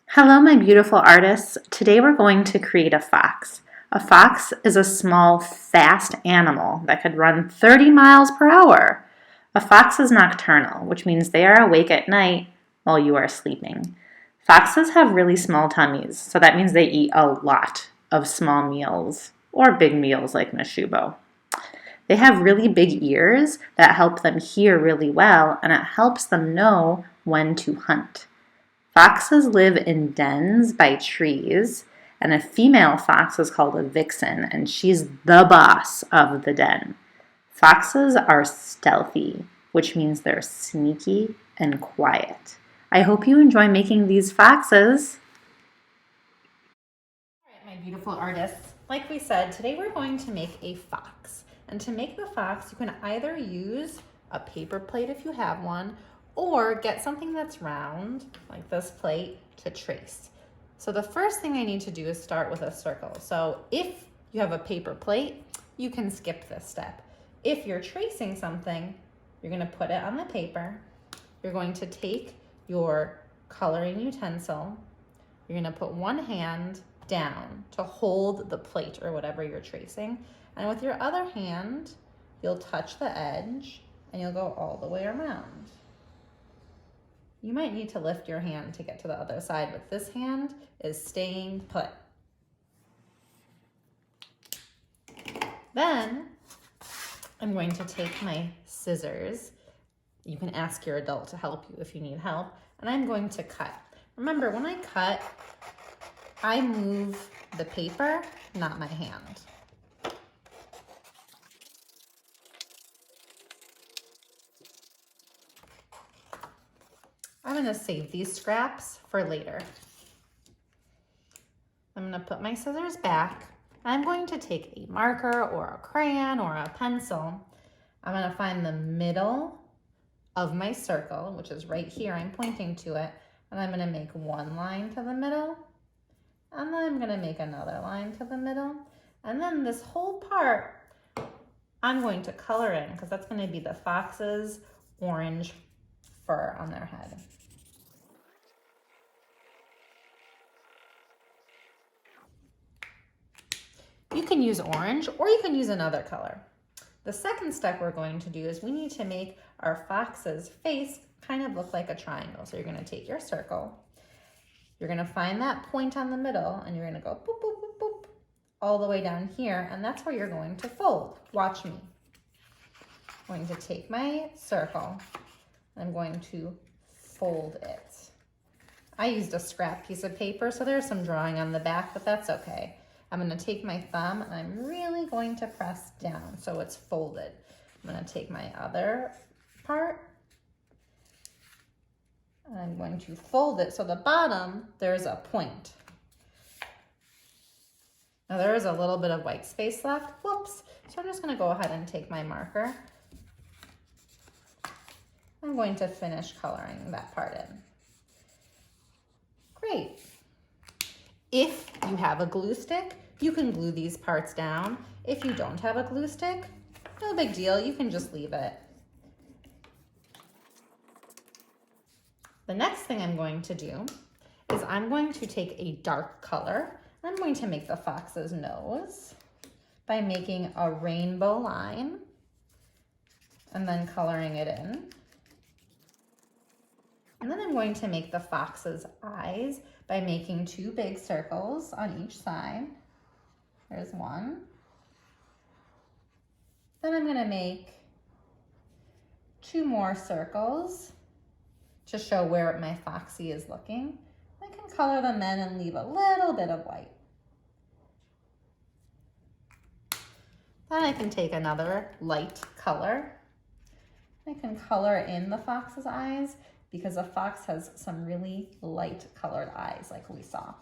Hello, my beautiful artists. Today we're going to create a fox. A fox is a small, fast animal that could run 30 miles per hour. A fox is nocturnal, which means they are awake at night while you are sleeping. Foxes have really small tummies, so that means they eat a lot of small meals, or big meals like Nashubo. They have really big ears that help them hear really well, and it helps them know when to hunt. Foxes live in dens by trees, and a female fox is called a vixen, and she's the boss of the den. Foxes are stealthy, which means they're sneaky and quiet. I hope you enjoy making these foxes. All right, my beautiful artists. Like we said, today we're going to make a fox. And to make the fox, you can either use a paper plate if you have one, or get something that's round, like this plate, to trace. So the first thing I need to do is start with a circle. So if you have a paper plate, you can skip this step. If you're tracing something, you're gonna put it on the paper. You're going to take your coloring utensil. You're gonna put one hand down to hold the plate or whatever you're tracing. And with your other hand, you'll touch the edge and you'll go all the way around. You might need to lift your hand to get to the other side, but this hand is staying put. Then I'm going to take my scissors. You can ask your adult to help you if you need help. And I'm going to cut. Remember, when I cut, I move the paper, not my hand. I'm gonna save these scraps for later. I'm gonna put my scissors back. I'm going to take a marker or a crayon or a pencil. I'm gonna find the middle of my circle, which is right here. I'm pointing to it, and I'm gonna make one line to the middle, and then I'm gonna make another line to the middle, and then this whole part I'm going to color in because that's gonna be the fox's orange fur on their head. You can use orange or you can use another color. The second step we're going to do is we need to make our fox's face kind of look like a triangle. So you're gonna take your circle, you're gonna find that point on the middle, and you're gonna go boop, boop, boop, boop, all the way down here, and that's where you're going to fold. Watch me. I'm going to take my circle, I'm going to fold it. I used a scrap piece of paper, so there's some drawing on the back, but that's okay. I'm gonna take my thumb and I'm really going to press down so it's folded. I'm gonna take my other part and I'm going to fold it so the bottom, there's a point. Now there is a little bit of white space left, whoops. So I'm just gonna go ahead and take my marker. I'm going to finish coloring that part in. Great. If you have a glue stick, you can glue these parts down. If you don't have a glue stick, no big deal, you can just leave it. The next thing I'm going to do is I'm going to take a dark color. I'm going to make the fox's nose by making a rainbow line and then coloring it in. And then I'm going to make the fox's eyes by making two big circles on each side. There's one. Then I'm gonna make two more circles to show where my foxy is looking. I can color them in and leave a little bit of white. Then I can take another light color. I can color in the fox's eyes because a fox has some really light colored eyes like we saw.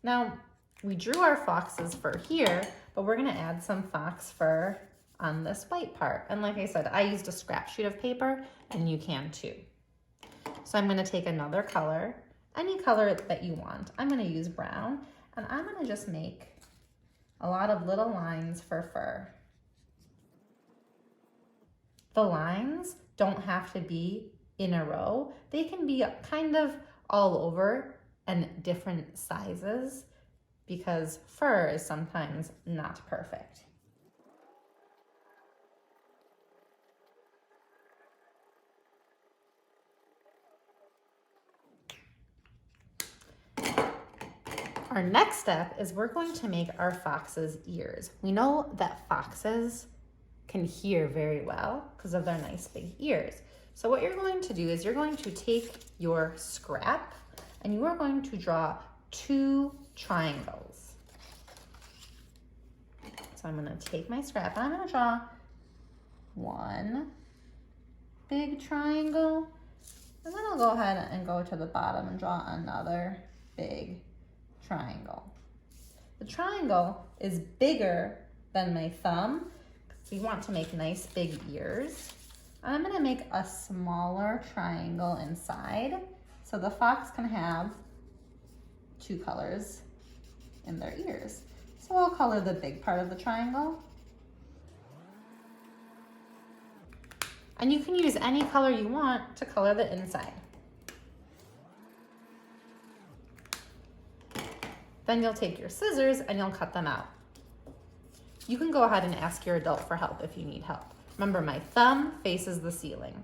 Now, we drew our fox's fur here, but we're gonna add some fox fur on this white part. And like I said, I used a scrap sheet of paper and you can too. So I'm gonna take another color, any color that you want. I'm gonna use brown and I'm gonna just make a lot of little lines for fur. The lines don't have to be in a row. They can be kind of all over and different sizes because fur is sometimes not perfect. Our next step is we're going to make our fox's ears. We know that foxes can hear very well because of their nice big ears. So what you're going to do is you're going to take your scrap and you are going to draw 2 triangles. So I'm going to take my scrap and I'm going to draw 1 big triangle, and then I'll go ahead and go to the bottom and draw another big triangle. The triangle is bigger than my thumb because we want to make nice big ears. I'm going to make a smaller triangle inside so the fox can have 2 colors in their ears. So I'll color the big part of the triangle. And you can use any color you want to color the inside. Then you'll take your scissors and you'll cut them out. You can go ahead and ask your adult for help if you need help. Remember, my thumb faces the ceiling.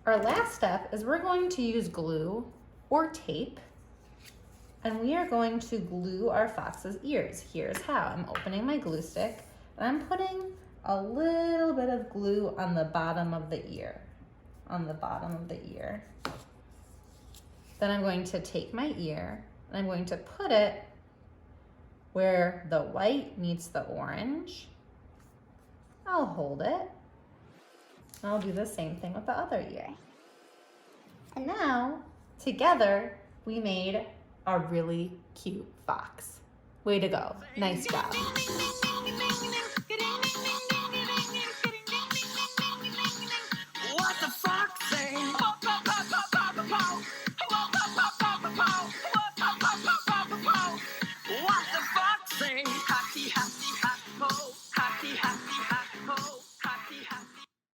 Our last step is we're going to use glue or tape, and we are going to glue our fox's ears. Here's how. I'm opening my glue stick and I'm putting a little bit of glue on the bottom of the ear. Then I'm going to take my ear and I'm going to put it where the white meets the orange. I'll hold it. And I'll do the same thing with the other ear. And now, together, we made a really cute fox. Way to go. Nice job.